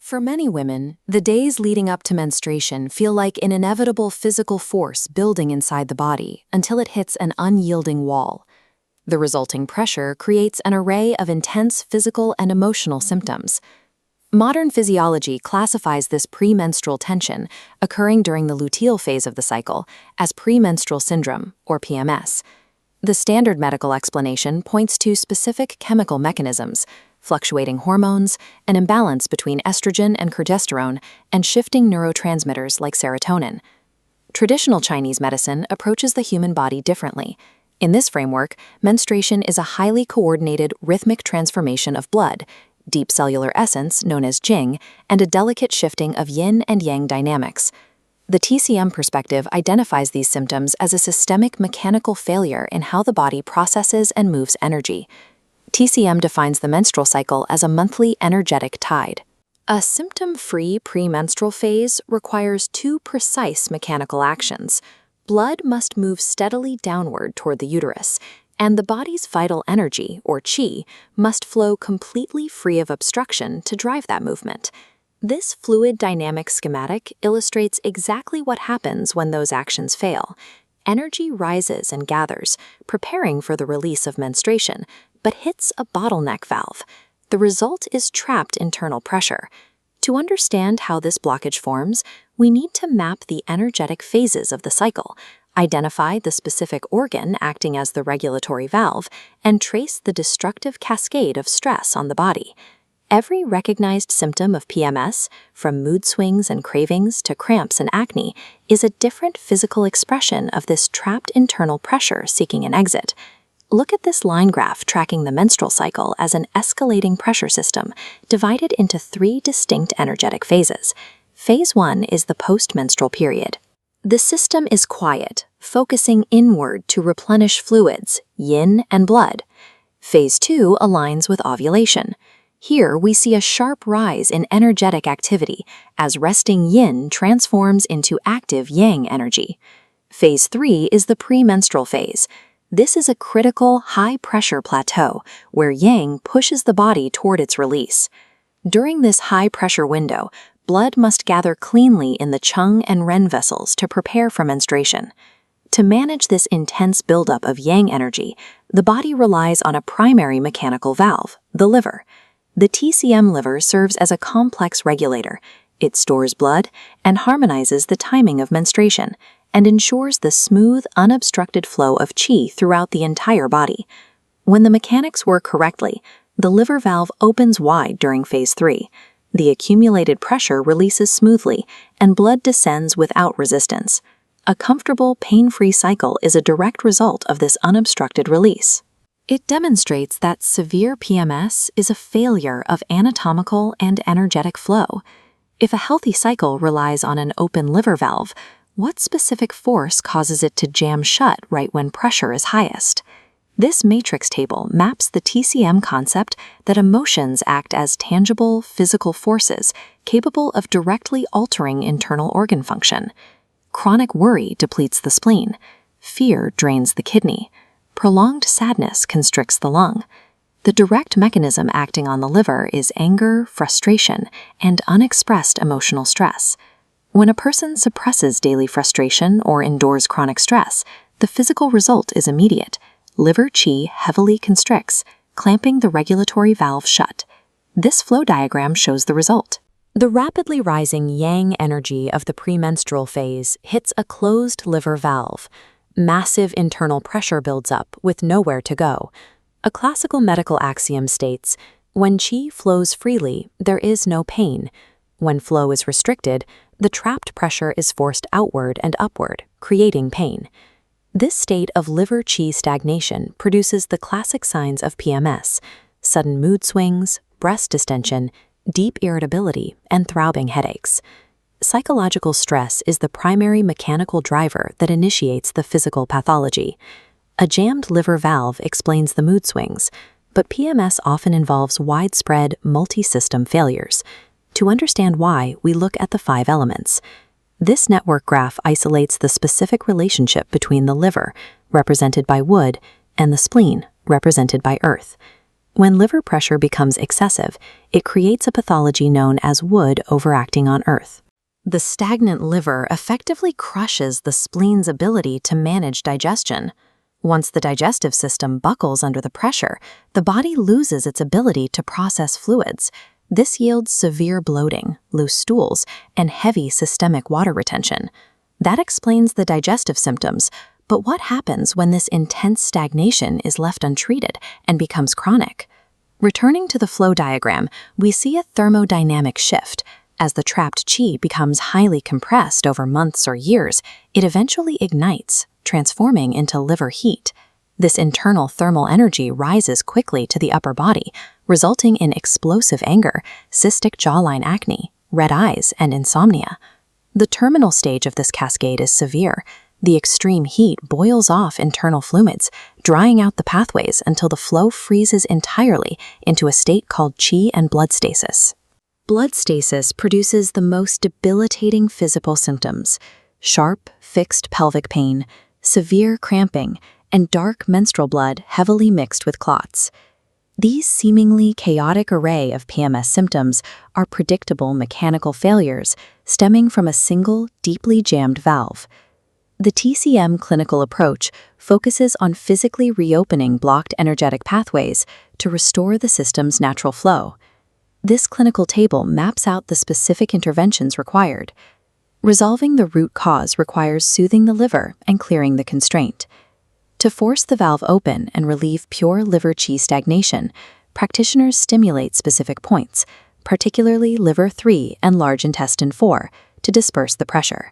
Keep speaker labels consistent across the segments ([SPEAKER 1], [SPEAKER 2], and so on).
[SPEAKER 1] For many women, the days leading up to menstruation feel like an inevitable physical force building inside the body until it hits an unyielding wall. The resulting pressure creates an array of intense physical and emotional symptoms. Modern physiology classifies this premenstrual tension occurring during the luteal phase of the cycle as premenstrual syndrome, or PMS. The standard medical explanation points to specific chemical mechanisms, fluctuating hormones, an imbalance between estrogen and progesterone, and shifting neurotransmitters like serotonin. Traditional Chinese medicine approaches the human body differently. In this framework, menstruation is a highly coordinated rhythmic transformation of blood, deep cellular essence known as Jing, and a delicate shifting of yin and yang dynamics. The TCM perspective identifies these symptoms as a systemic mechanical failure in how the body processes and moves energy. TCM defines the menstrual cycle as a monthly energetic tide. A symptom-free premenstrual phase requires two precise mechanical actions. Blood must move steadily downward toward the uterus, and the body's vital energy, or qi, must flow completely free of obstruction to drive that movement. This fluid dynamic schematic illustrates exactly what happens when those actions fail. Energy rises and gathers, preparing for the release of menstruation, but hits a bottleneck valve. The result is trapped internal pressure. To understand how this blockage forms, we need to map the energetic phases of the cycle, identify the specific organ acting as the regulatory valve, and trace the destructive cascade of stress on the body. Every recognized symptom of PMS, from mood swings and cravings to cramps and acne, is a different physical expression of this trapped internal pressure seeking an exit. Look at this line graph tracking the menstrual cycle as an escalating pressure system, divided into three distinct energetic phases. Phase 1 is the post-menstrual period. The system is quiet, focusing inward to replenish fluids, yin and blood. Phase 2 aligns with ovulation. Here we see a sharp rise in energetic activity as resting yin transforms into active yang energy. Phase 3 is the premenstrual phase. This is a critical, high-pressure plateau where yang pushes the body toward its release. During this high-pressure window, blood must gather cleanly in the Qing and Ren vessels to prepare for menstruation. To manage this intense buildup of yang energy, the body relies on a primary mechanical valve, the liver. The TCM liver serves as a complex regulator. It stores blood and harmonizes the timing of menstruation, and ensures the smooth, unobstructed flow of qi throughout the entire body. When the mechanics work correctly, the liver valve opens wide during phase 3. The accumulated pressure releases smoothly, and blood descends without resistance. A comfortable, pain-free cycle is a direct result of this unobstructed release. It demonstrates that severe PMS is a failure of anatomical and energetic flow. If a healthy cycle relies on an open liver valve, what specific force causes it to jam shut right when pressure is highest? This matrix table maps the TCM concept that emotions act as tangible, physical forces capable of directly altering internal organ function. Chronic worry depletes the spleen. Fear drains the kidney. Prolonged sadness constricts the lung. The direct mechanism acting on the liver is anger, frustration, and unexpressed emotional stress. When a person suppresses daily frustration or endures chronic stress, the physical result is immediate. Liver qi heavily constricts, clamping the regulatory valve shut. This flow diagram shows the result. The rapidly rising yang energy of the premenstrual phase hits a closed liver valve. Massive internal pressure builds up with nowhere to go. A classical medical axiom states, when qi flows freely, there is no pain. When flow is restricted, the trapped pressure is forced outward and upward, creating pain. This state of liver qi stagnation produces the classic signs of PMS: sudden mood swings, breast distension, deep irritability, and throbbing headaches. Psychological stress is the primary mechanical driver that initiates the physical pathology. A jammed liver valve explains the mood swings, but PMS often involves widespread, multi-system failures. To understand why, we look at the 5 elements. This network graph isolates the specific relationship between the liver, represented by wood, and the spleen, represented by earth. When liver pressure becomes excessive, it creates a pathology known as wood overacting on Earth. The stagnant liver effectively crushes the spleen's ability to manage digestion. Once the digestive system buckles under the pressure, the body loses its ability to process fluids. This yields severe bloating, loose stools, and heavy systemic water retention. That explains the digestive symptoms, but what happens when this intense stagnation is left untreated and becomes chronic? Returning to the flow diagram, we see a thermodynamic shift. As the trapped qi becomes highly compressed over months or years, it eventually ignites, transforming into liver heat. This internal thermal energy rises quickly to the upper body, resulting in explosive anger, cystic jawline acne, red eyes, and insomnia. The terminal stage of this cascade is severe. The extreme heat boils off internal fluids, drying out the pathways until the flow freezes entirely into a state called qi and blood stasis. Blood stasis produces the most debilitating physical symptoms: sharp, fixed pelvic pain, severe cramping, and dark menstrual blood heavily mixed with clots. These seemingly chaotic array of PMS symptoms are predictable mechanical failures stemming from a single, deeply jammed valve. The TCM clinical approach focuses on physically reopening blocked energetic pathways to restore the system's natural flow. This clinical table maps out the specific interventions required. Resolving the root cause requires soothing the liver and clearing the constraint. To force the valve open and relieve pure liver qi stagnation, practitioners stimulate specific points, particularly liver 3 and large intestine 4, to disperse the pressure.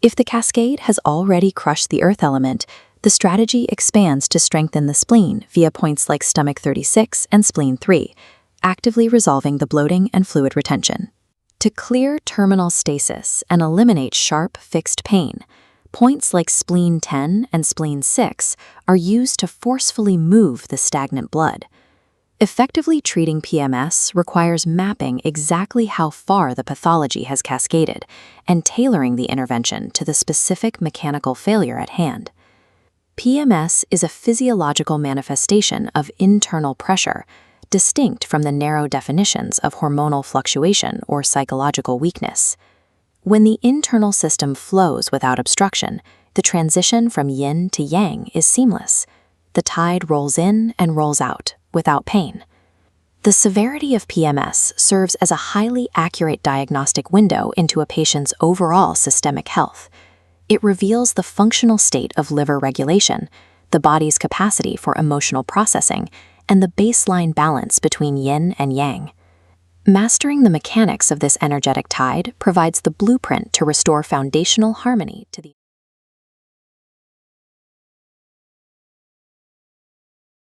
[SPEAKER 1] If the cascade has already crushed the earth element, the strategy expands to strengthen the spleen via points like stomach 36 and spleen 3, actively resolving the bloating and fluid retention. To clear terminal stasis and eliminate sharp, fixed pain, points like spleen 10 and spleen 6 are used to forcefully move the stagnant blood. Effectively treating PMS requires mapping exactly how far the pathology has cascaded and tailoring the intervention to the specific mechanical failure at hand. PMS is a physiological manifestation of internal pressure, distinct from the narrow definitions of hormonal fluctuation or psychological weakness. When the internal system flows without obstruction, the transition from yin to yang is seamless. The tide rolls in and rolls out, without pain. The severity of PMS serves as a highly accurate diagnostic window into a patient's overall systemic health. It reveals the functional state of liver regulation, the body's capacity for emotional processing, and the baseline balance between yin and yang. Mastering the mechanics of this energetic tide provides the blueprint to restore foundational harmony to the